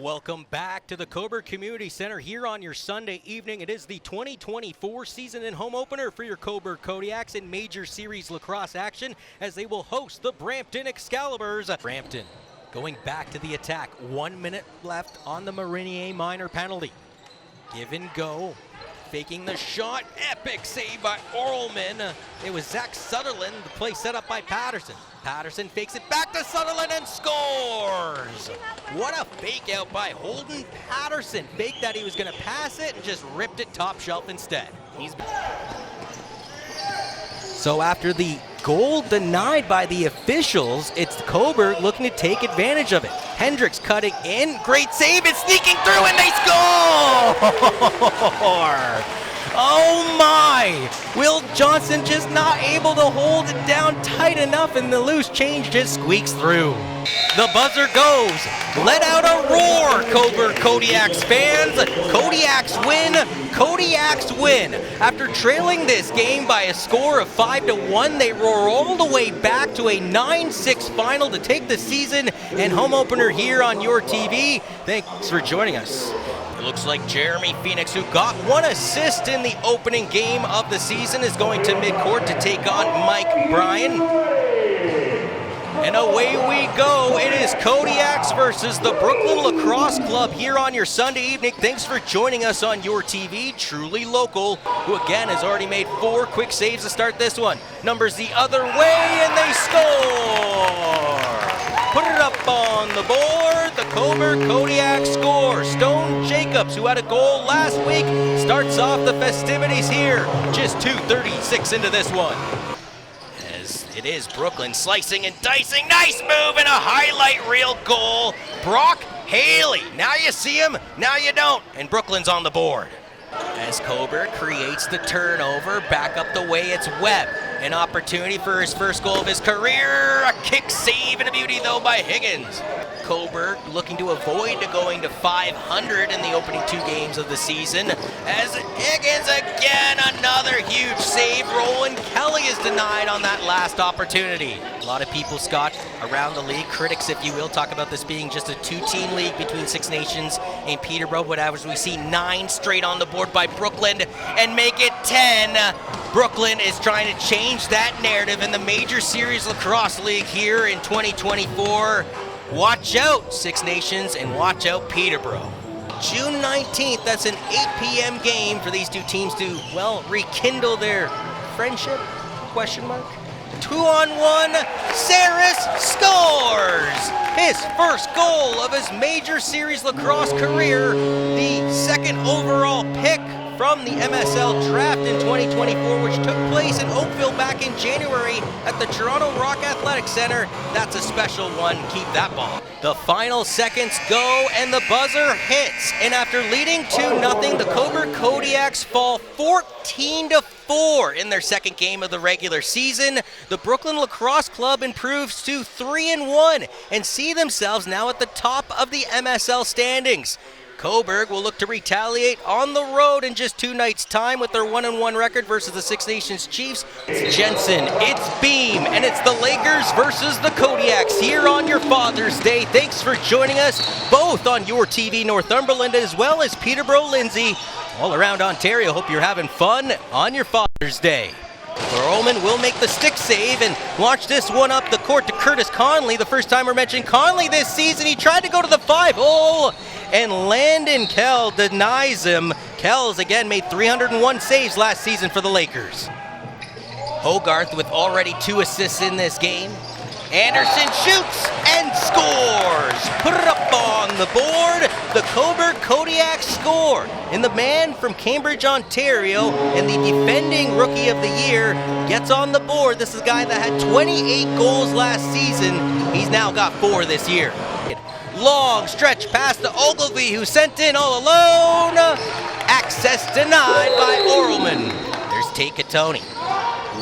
Welcome back to the Cobourg Community Center here on your Sunday evening. It is the 2024 season and home opener for your Cobourg Kodiaks in Major Series Lacrosse action as they will host the Brampton Excaliburs. Brampton going back to the attack. 1 minute left on the Marinier minor penalty. Give and go. Faking the shot. Epic save by Orlman. It was Zach Sutherland. The play set up by Patterson. Patterson fakes it back to Sutherland and scores! What a fake out by Holden Patterson. Faked that he was going to pass it and just ripped it top shelf instead. So after the goal denied by the officials, it's Cobourg looking to take advantage of it. Hendricks cutting in, great save, it's sneaking through and they score! Oh my! Will Johnson just not able to hold it down tight enough and the loose change just squeaks through. The buzzer goes. Let out a roar, Cobourg Kodiaks fans. Kodiaks win. Kodiaks win. After trailing this game by a score of 5-1, they roar all the way back to a 9-6 final to take the season and home opener here on YourTV. Thanks for joining us. It looks like Jeremy Phoenix, who got one assist in the opening game of the season, is going to midcourt to take on Mike Bryan. And away we go. It is Kodiaks versus the Brooklyn Lacrosse Club here on your Sunday evening. Thanks for joining us on YourTV, truly local, who again has already made 4 quick saves to start this one. Numbers the other way, and they score! Put it up on the board. The Cobourg Kodiaks score. Stone Jacobs, who had a goal last week, starts off the festivities here. Just 2:36 into this one. As it is Brooklyn slicing and dicing. Nice move and a highlight reel goal. Brock Haley. Now you see him, now you don't. And Brooklyn's on the board. As Cobourg creates the turnover, back up the way, it's Webb. An opportunity for his first goal of his career. A kick save and a beauty though by Higgins. Cobourg looking to avoid going to 500 in the opening 2 games of the season. As Higgins again, another huge save. Roland Kelly is denied on that last opportunity. A lot of people, Scott, around the league, critics if you will, talk about this being just a 2-team league between Six Nations and Peterborough. But as we see 9 straight on the board by Brooklyn and make it 10. Brooklyn is trying to change that narrative in the Major Series Lacrosse League here in 2024. Watch out, Six Nations, and watch out, Peterborough. June 19th, that's an 8 p.m. game for these 2 teams to, well, rekindle their friendship, question mark. 2-on-1, Saris scores! His first goal of his Major Series Lacrosse career, the 2nd overall pick from the MSL draft in 2024, which took place in Oakville back in January at the Toronto Rock Athletic Center. That's a special one. Keep that ball. The final seconds go and the buzzer hits. And after leading 2-0, the Cobourg Kodiaks fall 14-4 in their 2nd game of the regular season. The Brooklyn Lacrosse Club improves to 3-1 and see themselves now at the top of the MSL standings. Cobourg will look to retaliate on the road in just 2 nights' time with their 1-1 record versus the Six Nations Chiefs. It's Jensen, it's Beam, and it's the Lakers versus the Kodiaks here on your Father's Day. Thanks for joining us both on YourTV Northumberland as well as Peterborough Lindsay. All around Ontario, hope you're having fun on your Father's Day. Orlman will make the stick save and launch this one up the court to Curtis Conley. The first time we're mentioning Conley this season. He tried to go to the 5-hole, and Landon Kell denies him. Kell's again made 301 saves last season for the Lakers. Hogarth with already 2 assists in this game. Anderson shoots and scores. Put it up on the board. The Cobourg Kodiaks score. And the man from Cambridge, Ontario, and the defending Rookie of the Year gets on the board. This is a guy that had 28 goals last season. He's now got 4 this year. Long stretch pass to Ogilvy, who sent in all alone. Access denied by Orlman. There's Takatoni.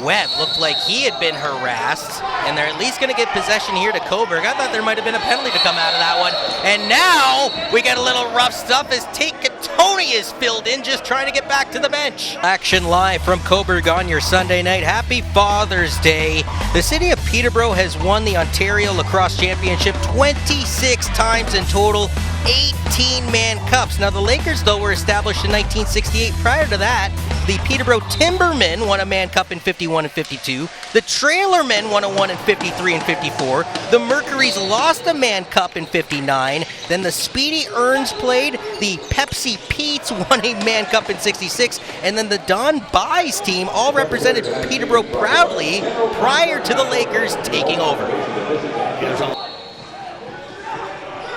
Webb looked like he had been harassed, and they're at least going to get possession here to Cobourg. I thought there might have been a penalty to come out of that one. And now we get a little rough stuff as Takatoni is filled in, just trying to get back to the bench. Action live from Cobourg on your Sunday night. Happy Father's Day. The city of Peterborough has won the Ontario Lacrosse Championship 26 times in total. 18 15 Mann Cups. Now the Lakers, though, were established in 1968. Prior to that, the Peterborough Timbermen won a Mann Cup in 51 and 52. The Trailermen won a one in 53 and 54. The Mercuries lost a Mann Cup in 59. Then the Speedy Earns played. The Pepsi Petes won a Mann Cup in 66. And then the Don Byes team all represented Peterborough proudly prior to the Lakers taking over.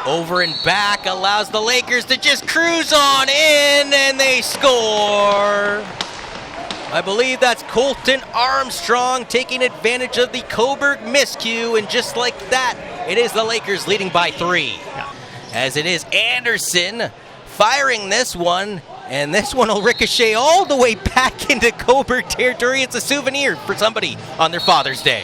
Over and back allows the Lakers to just cruise on in, and they score. I believe that's Colton Armstrong taking advantage of the Cobourg miscue, and just like that, it is the Lakers leading by 3. As it is Anderson firing this one, and this one will ricochet all the way back into Cobourg territory. It's a souvenir for somebody on their Father's Day.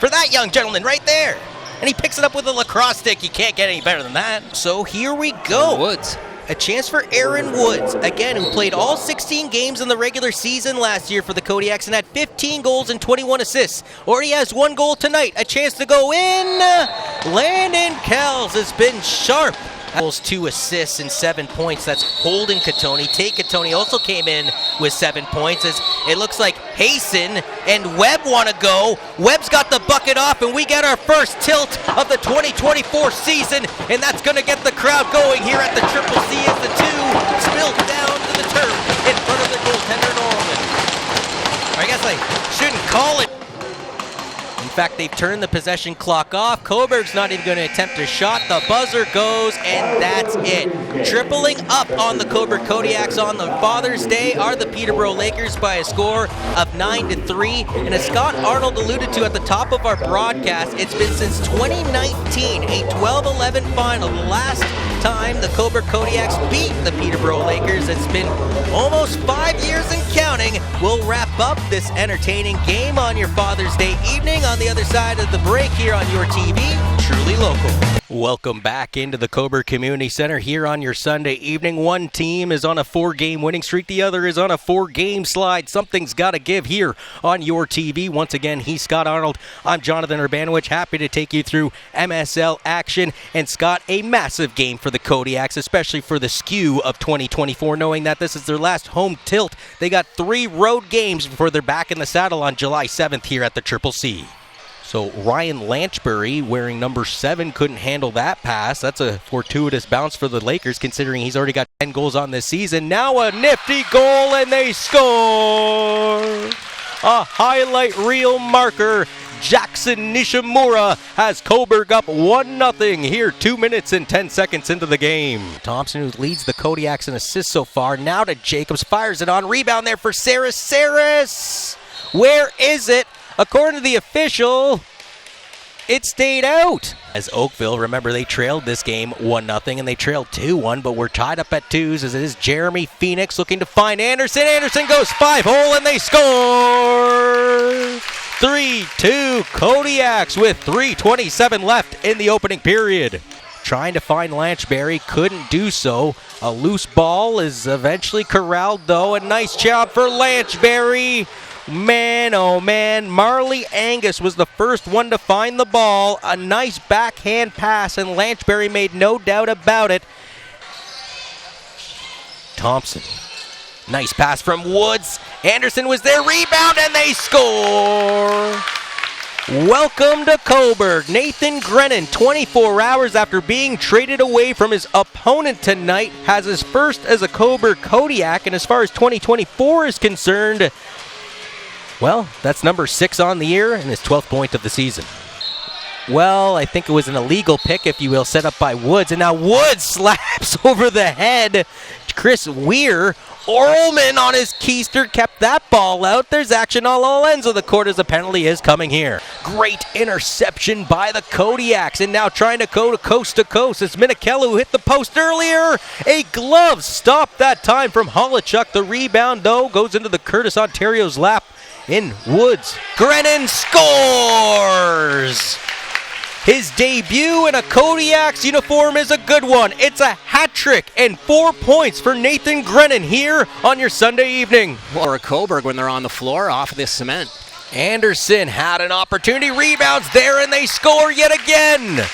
For that young gentleman right there. And he picks it up with a lacrosse stick. You can't get any better than that. So here we go. Woods. A chance for Aaron Woods, again, who played all 16 games in the regular season last year for the Kodiaks and had 15 goals and 21 assists. Already has 1 goal tonight. A chance to go in. Landon Kells has been sharp. 2 assists and 7 points. That's Holden Katoni. Tate Katoni also came in with 7 points. As it looks like Hayson and Webb want to go. Webb's got the bucket off, and we get our first tilt of the 2024 season, and that's going to get the crowd going here at the Triple C as the 2 spills down to the turf in front of the goaltender Norman. I guess I shouldn't call it. In fact, they've turned the possession clock off. Cobourg's not even going to attempt a shot. The buzzer goes, and that's it. Tripling up on the Cobourg Kodiaks on the Father's Day are the Peterborough Lakers by a score of 9-3. And as Scott Arnold alluded to at the top of our broadcast, it's been since 2019, a 12-11 final. The last time the Cobourg Kodiaks beat the Peterborough Lakers. It's been almost 5 years and counting. We'll wrap up this entertaining game on your Father's Day evening on the other side of the break here on YourTV, truly local. Welcome back into the Cobourg Community Center here on your Sunday evening. One team is on a 4-game winning streak. The other is on a 4-game slide. Something's got to give here on YourTV. Once again, he's Scott Arnold. I'm Jonathan Urbanowicz. Happy to take you through MSL action. And Scott, a massive game for the Kodiaks, especially for the skew of 2024, knowing that this is their last home tilt. They got 3 road games before they're back in the saddle on July 7th here at the Triple C. So Ryan Lanchbury, wearing number 7, couldn't handle that pass. That's a fortuitous bounce for the Lakers, considering he's already got 10 goals on this season. Now a nifty goal, and they score! A highlight reel marker. Jackson Nishimura has Cobourg up 1-0 here 2 minutes and 10 seconds into the game. Thompson, who leads the Kodiaks in assists so far, now to Jacobs, fires it on. Rebound there for Saris. Saris! Where is it? According to the official, it stayed out. As Oakville, remember, they trailed this game 1-0, and they trailed 2-1, but we're tied up at 2s as it is Jeremy Phoenix looking to find Anderson. Anderson goes 5-hole, and they score! 3-2 Kodiaks with 3:27 left in the opening period. Trying to find Lanchbury, couldn't do so. A loose ball is eventually corralled, though. A nice job for Lanchbury. Man, oh man, Marley Angus was the first one to find the ball. A nice backhand pass, and Lanchbury made no doubt about it. Thompson, nice pass from Woods. Anderson was there, rebound, and they score! Welcome to Cobourg. Nathan Grennan, 24 hours after being traded away from his opponent tonight, has his first as a Cobourg Kodiak, and as far as 2024 is concerned, well, that's number 6 on the year and his 12th point of the season. Well, I think it was an illegal pick, if you will, set up by Woods. And now Woods slaps over the head Chris Weir. Orlman on his keister kept that ball out. There's action on all ends of the court as a penalty is coming here. Great interception by the Kodiaks. And now trying to go to coast. It's Minikella who hit the post earlier. A glove stop that time from Holichuk. The rebound, though, goes into the Curtis Ontario's lap. In Woods, Grennan scores! His debut in a Kodiaks uniform is a good one. It's a hat trick and 4 points for Nathan Grennan here on your Sunday evening. Or a Cobourg when they're on the floor off of this cement. Anderson had an opportunity, rebounds there, and they score yet again.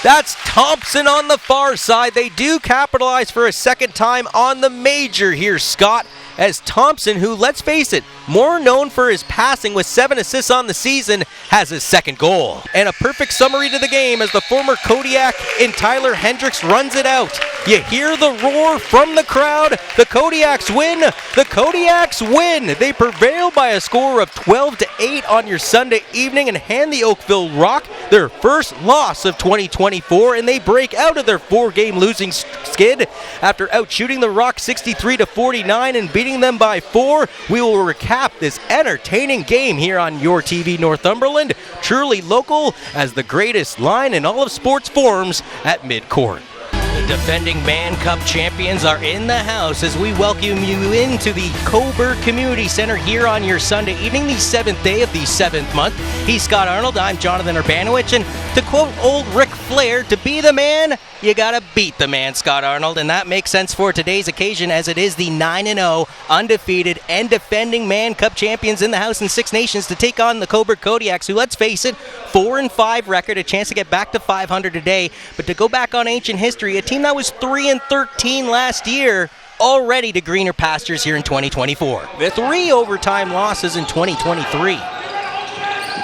That's Thompson on the far side. They do capitalize for a second time on the major here, Scott, as Thompson, who, let's face it, more known for his passing with 7 assists on the season, has his second goal. And a perfect summary to the game as the former Kodiak in Tyler Hendricks runs it out. You hear the roar from the crowd. The Kodiaks win. The Kodiaks win. They prevail by a score of 12-8 on your Sunday evening and hand the Oakville Rock their first loss of 2024, and they break out of their 4-game losing skid after outshooting the Rock 63-49 and beating them by 4. We will recap this entertaining game here on YourTV Northumberland. Truly local, as the greatest line in all of sports forms at midcourt. The defending Mann Cup champions are in the house as we welcome you into the Cobourg Community Center here on your Sunday evening, the 7th day of the 7th month. He's Scott Arnold, I'm Jonathan Urbanowicz, and to quote old Ric Flair, to be the man, you gotta beat the man, Scott Arnold, and that makes sense for today's occasion as it is the 9-0 undefeated and defending Mann Cup champions in the house in Six Nations to take on the Cobourg Kodiaks, who, let's face it, 4-5 record, a chance to get back to 500 today, but to go back on ancient history, a team that was 3-13 last year, already to greener pastures here in 2024. The 3 overtime losses in 2023.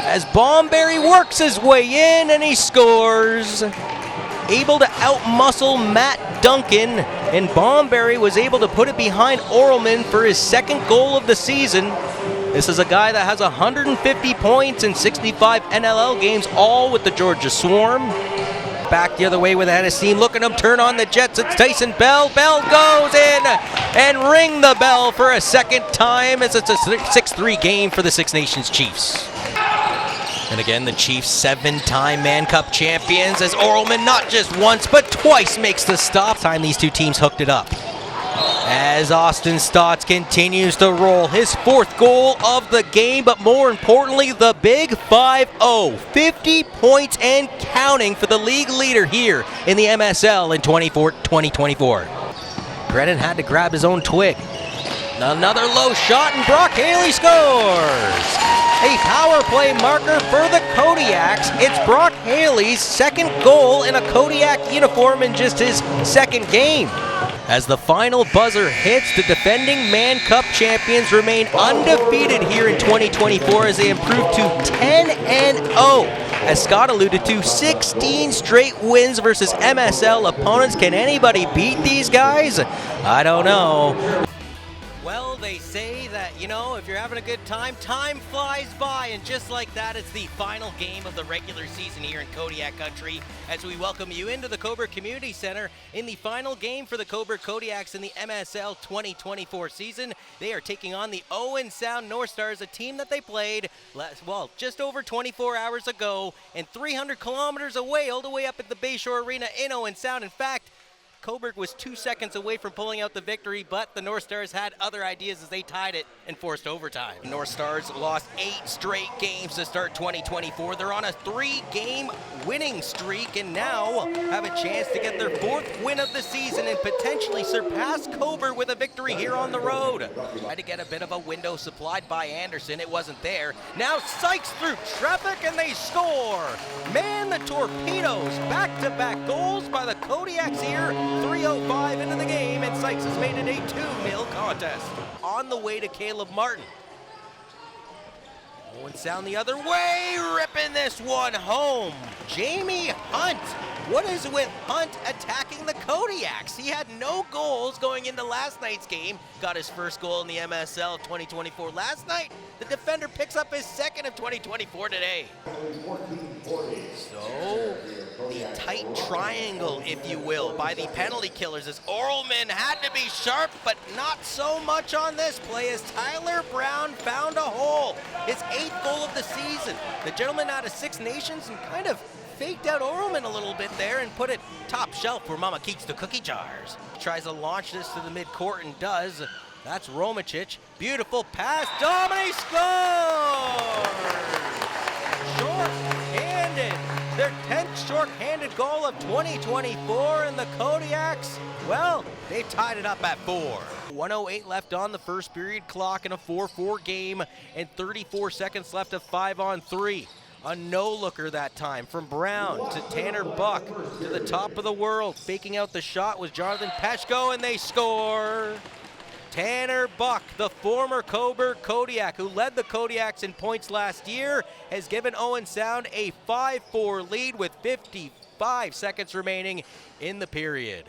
As Bomberry works his way in and he scores. Able to outmuscle Matt Duncan, and Bomberry was able to put it behind Orelman for his second goal of the season. This is a guy that has 150 points in 65 NLL games, all with the Georgia Swarm. Back the other way with Hennessy, looking at him turn on the Jets. It's Tyson Bell. Bell goes in and ring the bell for a second time as it's a 6-3 game for the Six Nations Chiefs. And again, the Chiefs 7-time Mann Cup champions as Orelman not just once but twice makes the stop. Time these two teams hooked it up. As Austin Stotts continues to roll his 4th goal of the game, but more importantly, the big 5-0. 50 points and counting for the league leader here in the MSL in 2024. Brennan had to grab his own twig. Another low shot, and Brock Haley scores! A power play marker for the Kodiaks. It's Brock Haley's second goal in a Kodiak uniform in just his second game. As the final buzzer hits, the defending Mann Cup champions remain undefeated here in 2024 as they improve to 10-0. As Scott alluded to, 16 straight wins versus MSL opponents. Can anybody beat these guys? I don't know. Well, they say that, if you're having a good time flies by, and just like that, it's the final game of the regular season here in Kodiak country as we welcome you into the Cobourg Community Center in the final game for the Cobourg Kodiaks in the MSL 2024 season. They are taking on the Owen Sound North Stars, a team that they played, just over 24 hours ago and 300 kilometers away, all the way up at the Bayshore Arena in Owen Sound. In fact, Cobourg was 2 seconds away from pulling out the victory, but the North Stars had other ideas as they tied it and forced overtime. North Stars lost 8 straight games to start 2024. They're on a 3-game winning streak and now have a chance to get their 4th win of the season and potentially surpass Cobourg with a victory here on the road. Tried to get a bit of a window supplied by Anderson. It wasn't there. Now Sykes through traffic and they score. Man, the Torpedoes. Back-to-back goals by the Kodiaks here. 3:05 into the game, and Sykes has made it a 2-0 contest. On the way to Caleb Martin. Owen Sound the other way, ripping this one home. Jamie Hunt. What is it with Hunt attacking the Kodiaks? He had no goals going into last night's game. Got his first goal in the MSL 2024 last night. The defender picks up his second of 2024 today. So, the tight triangle, if you will, by the penalty killers as Orelman had to be sharp, but not so much on this play as Tyler Brown found a hole. His 8th goal of the season. The gentleman out of Six Nations and kind of faked out Orelman a little bit there and put it top shelf where Mama keeps the cookie jars. Tries to launch this to the midcourt and does. That's Romicic. Beautiful pass. Dominic scores! Short-handed. Their 10th short-handed goal of 2024, and the Kodiaks, well, they tied it up at 4. 1:08 left on the first period clock in a 4-4 game and 34 seconds left of 5-on-3. A no-looker that time from Brown to Tanner Buck to the top of the world. Faking out the shot was Jonathan Peshko, and they score. Tanner Buck, the former Cobourg Kodiak, who led the Kodiaks in points last year, has given Owen Sound a 5-4 lead with 55 seconds remaining in the period.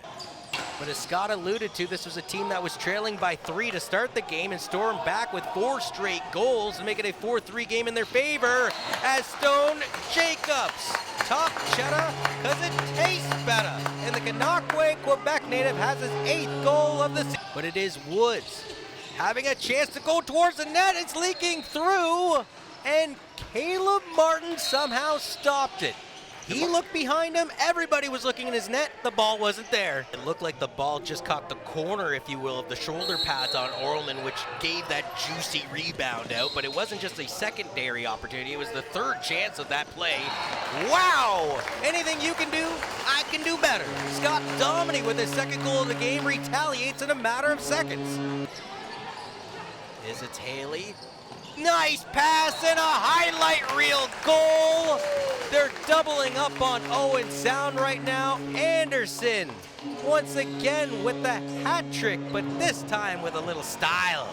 But as Scott alluded to, this was a team that was trailing by 3 to start the game and stormed back with 4 straight goals to make it a 4-3 game in their favor as Stone Jacobs top cheddar because it tastes better. And the Kanakwe Quebec native has his 8th goal of the season. But it is Woods having a chance to go towards the net. It's leaking through, and Caleb Martin somehow stopped it. He looked behind him, everybody was looking in his net, the ball wasn't there. It looked like the ball just caught the corner, if you will, of the shoulder pads on Orleman, which gave that juicy rebound out, but it wasn't just a secondary opportunity, it was the third chance of that play. Wow! Anything you can do, I can do better. Scott Dominey with his second goal of the game retaliates in a matter of seconds. Is it Haley? Nice pass and a highlight reel goal. They're doubling up on Owen Sound right now. Anderson once again with the hat trick, but this time with a little style.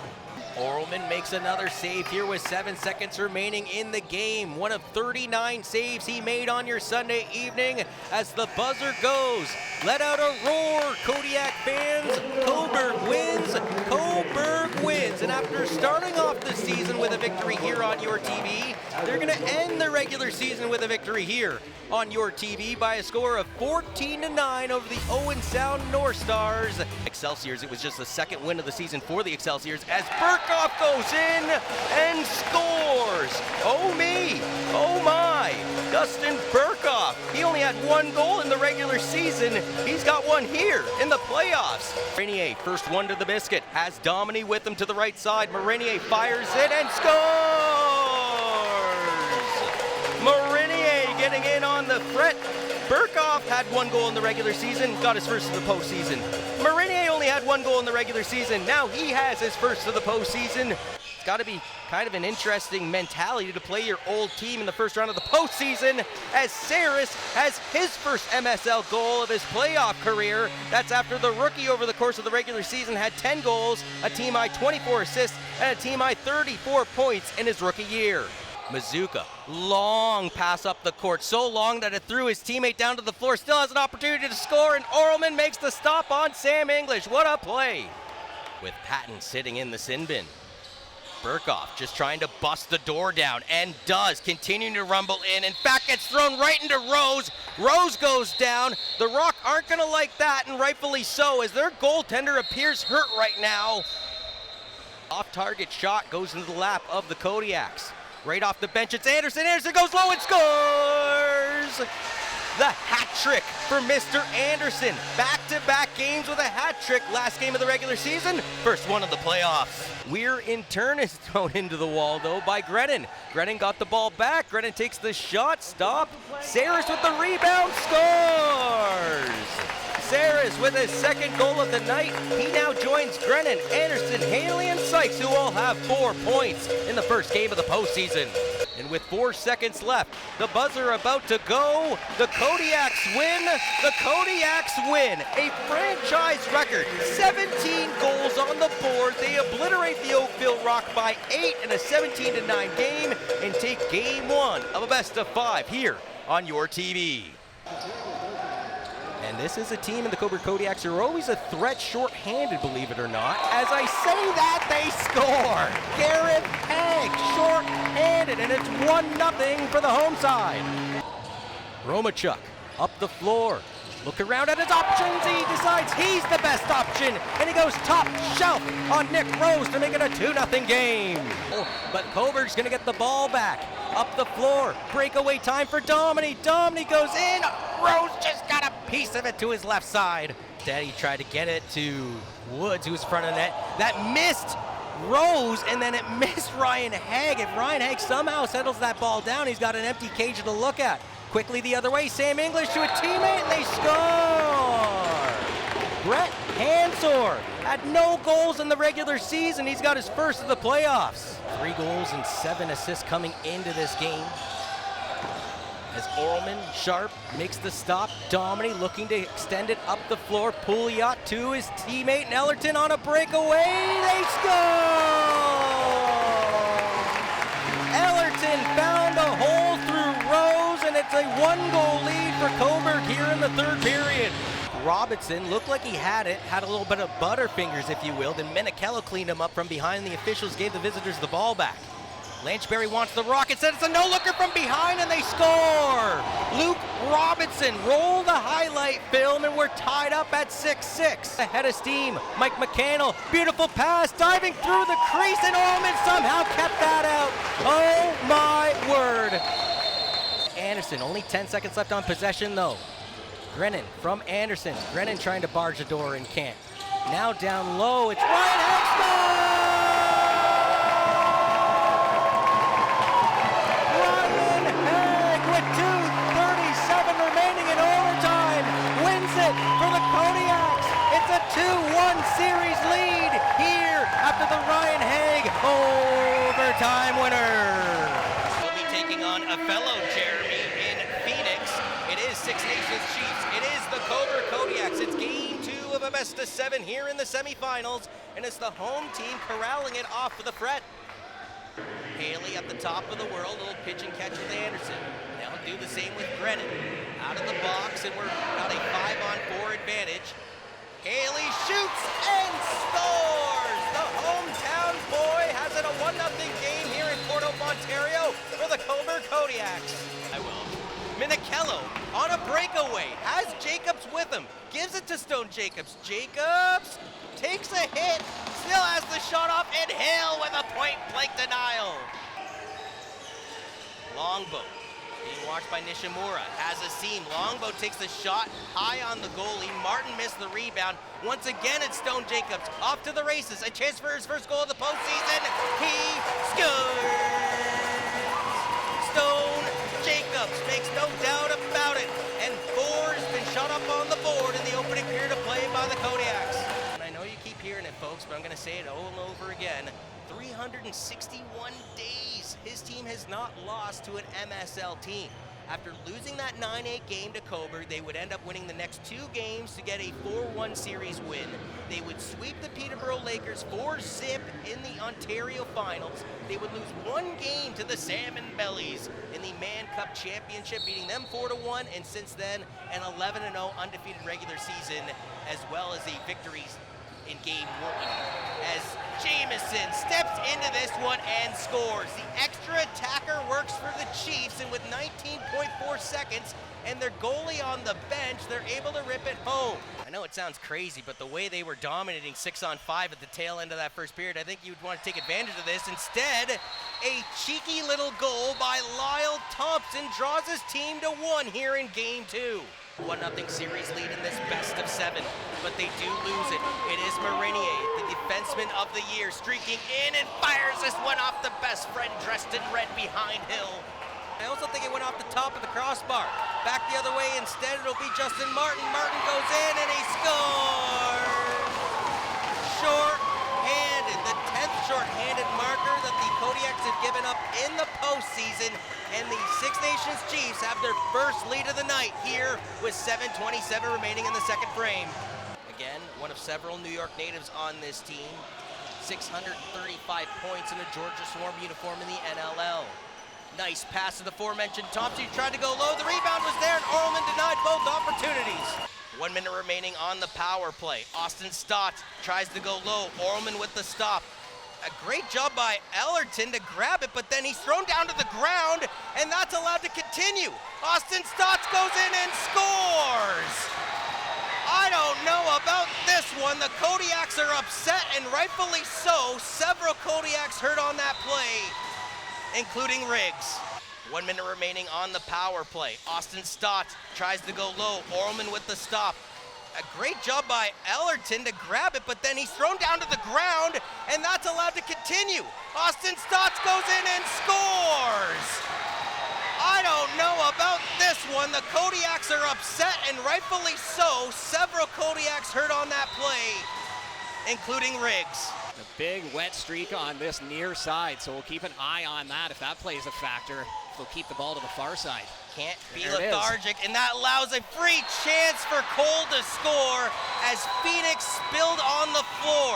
Orleman makes another save here with 7 seconds remaining in the game. One of 39 saves he made on your Sunday evening as the buzzer goes. Let out a roar, Kodiak fans. Cobourg wins. Cobourg wins. And after starting off the season with a victory here on YourTV, they're going to end the regular season with a victory here on YourTV by a score of 14-9 over the Owen Sound North Stars. Excelsiors, it was just the second win of the season for the Excelsiors as Burkhoff goes in and scores. Oh me, oh my, Dustin Burkhoff. He only had 1 goal in the regular season. He's got 1 here in the playoffs. Marinier, first one to the biscuit, has Dominey with him to the right side. Marinier fires it and scores! Marinier getting in on the fret. Burkhoff had 1 goal in the regular season, got his first of the postseason. Marinier only had 1 goal in the regular season. Now he has his first of the postseason. It's got to be kind of an interesting mentality to play your old team in the first round of the postseason as Series has his first MSL goal of his playoff career. That's after the rookie over the course of the regular season had 10 goals, a team high 24 assists, and a team high 34 points in his rookie year. Mazuka, long pass up the court, so long that it threw his teammate down to the floor, still has an opportunity to score, and Orleman makes the stop on Sam English. What a play! With Patton sitting in the sin bin. Burkhoff just trying to bust the door down, and does, continuing to rumble in fact gets thrown right into Rose. Rose goes down. The Rock aren't going to like that, and rightfully so, as their goaltender appears hurt right now. Off-target shot goes into the lap of the Kodiaks. Right off the bench, it's Anderson. Anderson goes low and scores! The hat trick for Mr. Anderson. Back-to-back games with a hat trick. Last game of the regular season, first one of the playoffs. Weir in turn is thrown into the wall, though, by Grennan. Grennan got the ball back. Grennan takes the shot. Stop. Series with the rebound. Scores! Series with his second goal of the night. He now joins Grennan, Anderson, Haley, and Sykes, who all have 4 points in the first game of the postseason. And with 4 seconds left, the buzzer about to go. The Kodiaks win. The Kodiaks win. A franchise record. 17 goals on the board. They obliterate the Oakville Rock by 8 in a 17-9 game and take game 1 of a best of 5 here on YourTV. And this is a team in the Cobourg Kodiaks who are always a threat short-handed, believe it or not. As I say that, they score! Garrett Pegg, short-handed, and it's 1-0 for the home side. Romachuk up the floor. Look around at his options. He decides he's the best option, and he goes top shelf on Nick Rose to make it a 2-0 game. But Cobourg's going to get the ball back. Up the floor. Breakaway time for Dominey. Dominey goes in. Rose just got a piece of it to his left side. Daddy tried to get it to Woods, who was in front of the net. That missed Rose, and then it missed Ryan Haig. If Ryan Haig somehow settles that ball down, he's got an empty cage to look at. Quickly the other way, Sam English to a teammate, and they score! Brett Hansor had no goals in the regular season. He's got his first of the playoffs. 3 goals and 7 assists coming into this game. as Orlman Sharp makes the stop. Dominy looking to extend it up the floor. Pouliot to his teammate Ellerton on a breakaway. They score! Ellerton found a hole through Rose, and it's a 1-goal lead for Cobourg here in the third period. Robinson looked like he had a little bit of butterfingers, if you will. Then Minicello cleaned him up from behind. The officials gave the visitors the ball back. Lanchberry wants the rocket, said it's a no-looker from behind, and they score! Luke Robinson rolled the highlight film, and we're tied up at 6-6. Ahead of steam, Mike McCannell, beautiful pass, diving through the crease, and Orlman somehow kept that out. Oh my word. Anderson, only 10 seconds left on possession though. Grennan from Anderson. Grennan trying to barge the door and can't. Now down low, it's Ryan Hextall! With 2:37 remaining in overtime, wins it for the Kodiaks. It's a 2-1 series lead here after the Ryan Haig overtime winner. We'll be taking on a fellow Jeremy in Phoenix. It is Six Nations Chiefs. It is the Cobourg Kodiaks. It's game 2 of a best-of-7 here in the semifinals, and it's the home team corralling it off for the fret. Haley at the top of the world, a little pitch and catch with Anderson. Now do the same with Grennan. Out of the box, and we're got a 5-on-4 advantage. Haley shoots and scores! The hometown boy has it a 1-0 game here in Port Hope, Ontario for the Cobourg Kodiaks. I will. Minicello on a breakaway, has Jacobs with him, gives it to Stone Jacobs. Jacobs takes a hit, still has the shot off, and Hill with a point-blank denial. Longboat being watched by Nishimura, has a seam. Longboat takes the shot high on the goalie. Martin missed the rebound. Once again, it's Stone Jacobs off to the races. A chance for his first goal of the postseason. He scores! Stone Jacobs makes no doubt about it, and 4 has been shot up on the board in the opening period of play by the Kodiaks. And I know you keep hearing it, folks, but I'm going to say it over and over again. 361 days his team has not lost to an MSL team. After losing that 9-8 game to Cobourg, they would end up winning the next 2 games to get a 4-1 series win. They would sweep the Peterborough Lakers 4-zip in the Ontario finals. They would lose 1 game to the Salmon Bellies in the Mann Cup championship, beating them 4-1, and since then an 11-0 undefeated regular season, as well as the victories in game 1, as Jamison steps into this one and scores. The extra attacker works for the Chiefs, and with 19.4 seconds and their goalie on the bench, they're able to rip it home. I know it sounds crazy, but the way they were dominating 6-on-5 at the tail end of that first period, I think you'd want to take advantage of this. Instead, a cheeky little goal by Lyle Thompson draws his team to 1 here in game 2. 1-0 series lead in this best-of-7, but they do lose it. It is Marinier, the defenseman of the year, streaking in and fires this one off the best friend dressed in red behind Hill. I also think it went off the top of the crossbar. Back the other way instead, it'll be Justin Martin. Martin goes in and he scores! Short-handed, the 10th short-handed marker that the Kodiaks have given up in the postseason, and the Six Nations Chiefs have their first lead of the night here with 7:27 remaining in the second frame. Again, one of several New York natives on this team. 635 points in a Georgia Swarm uniform in the NLL. Nice pass to the aforementioned Thompson. He tried to go low. The rebound was there, and Orlman denied both opportunities. 1 minute remaining on the power play. Austin Stotts tries to go low. Orlman with the stop. A great job by Ellerton to grab it, but then he's thrown down to the ground, and that's allowed to continue. Austin Stotts goes in and scores! I don't know about this one. The Kodiaks are upset, and rightfully so. Several Kodiaks hurt on that play, including Riggs. 1 minute remaining on the power play. Austin Stotts tries to go low. Orlman with the stop. A great job by Ellerton to grab it, but then he's thrown down to the ground, and that's allowed to continue. Austin Stotts goes in and scores! I don't know about this one. The Kodiaks are upset, and rightfully so. Several Kodiaks hurt on that play, including Riggs. A big wet streak on this near side, so we'll keep an eye on that if that plays a factor. They'll keep the ball to the far side. Can't be There it is. lethargic, and that allows a free chance for Cole to score as Phoenix spilled on the floor.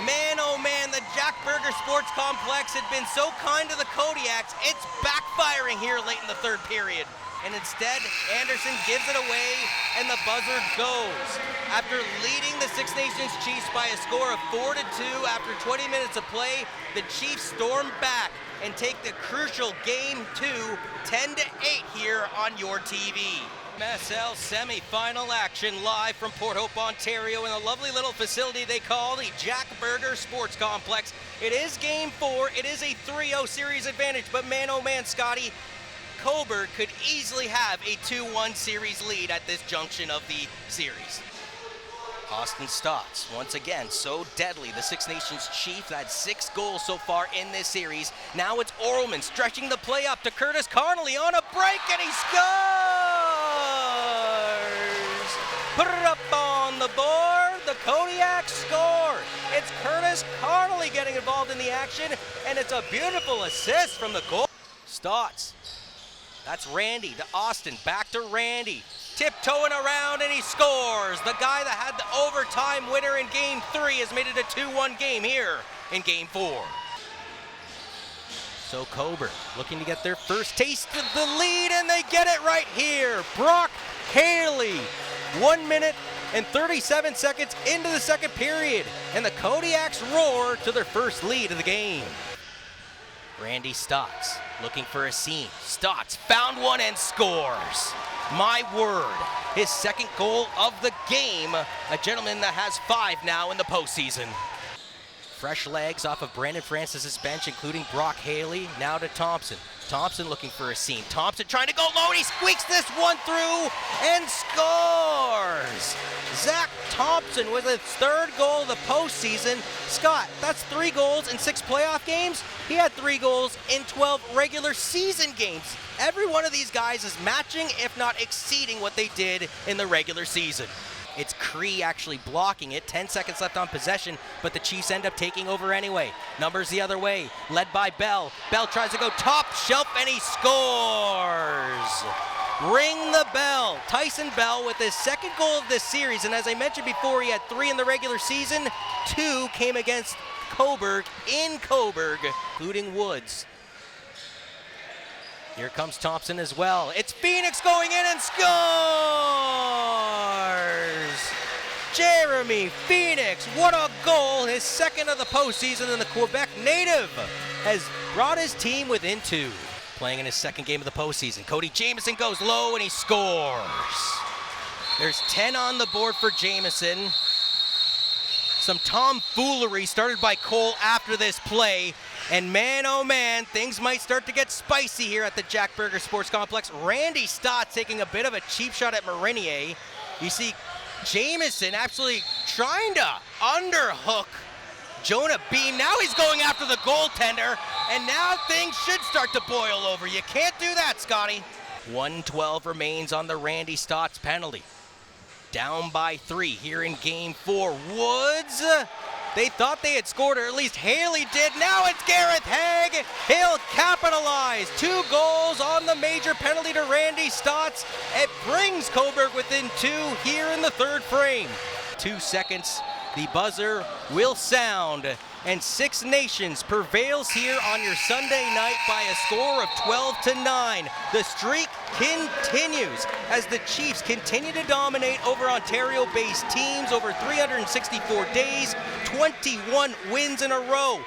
Man, oh man, the Jack Berger Sports Complex had been so kind to the Kodiaks. It's backfiring here late in the third period. And instead, Anderson gives it away, and the buzzer goes. After leading the Six Nations Chiefs by a score of 4-2 after 20 minutes of play, the Chiefs storm back and take the crucial Game 2, 10-8 here on YourTV. MSL semi-final action live from Port Hope, Ontario in a lovely little facility they call the Jack Berger Sports Complex. It is Game 4. It is a 3-0 series advantage, but man, oh man, Scotty, Cobourg could easily have a 2-1 series lead at this junction of the series. Austin Stotts, once again, so deadly. The Six Nations Chiefs had 6 goals so far in this series. Now it's Orlman stretching the play up to Curtis Connolly on a break, and he scores! Put it up on the board. The Kodiaks score. It's Curtis Connolly getting involved in the action, and it's a beautiful assist from the goal. Stotts. That's Randy to Austin, back to Randy. Tiptoeing around, and he scores. The guy that had the overtime winner in Game 3 has made it a 2-1 game here in Game 4. So Cobourg looking to get their first taste of the lead, and they get it right here. Brock Haley, 1 minute and 37 seconds into the second period, and the Kodiaks roar to their first lead of the game. Randy Stotts looking for a seam. Stotts found one and scores. My word, his second goal of the game. A gentleman that has 5 now in the postseason. Fresh legs off of Brandon Francis's bench, including Brock Haley. Now to Thompson. Thompson looking for a seam. Thompson trying to go low, and he squeaks this one through and scores. Zach Thompson with his 3rd goal of the postseason. Scott, that's 3 goals in 6 playoff games. He had 3 goals in 12 regular season games. Every one of these guys is matching, if not exceeding, what they did in the regular season. It's Cree actually blocking it. 10 seconds left on possession, but the Chiefs end up taking over anyway. Numbers the other way, led by Bell. Bell tries to go top shelf, and he scores. Ring the bell. Tyson Bell with his 2nd goal of this series, and as I mentioned before, he had 3 in the regular season. 2 came against Cobourg in Cobourg, including Woods. Here comes Thompson as well. It's Phoenix going in and scores! Jeremy Phoenix, what a goal! His 2nd of the postseason, and the Quebec native has brought his team within 2. Playing in his 2nd game of the postseason. Cody Jamieson goes low, and he scores. There's 10 on the board for Jamieson. Some tomfoolery started by Cole after this play. And man, oh man, things might start to get spicy here at the Jack Berger Sports Complex. Randy Stott taking a bit of a cheap shot at Marinier. You see Jamieson actually trying to underhook Jonah Beam. Now he's going after the goaltender, and now things should start to boil over. You can't do that, Scotty. 1:12 remains on the Randy Stotts penalty. Down by 3 here in Game 4. Woods, they thought they had scored, or at least Haley did. Now it's Gareth Haig. He'll capitalize. 2 goals on the major penalty to Randy Stotts. It brings Cobourg within 2 here in the 3rd frame. 2 seconds. The buzzer will sound, and Six Nations prevails here on your Sunday night by a score of 12-9. The streak continues as the Chiefs continue to dominate over Ontario-based teams over 364 days, 21 wins in a row.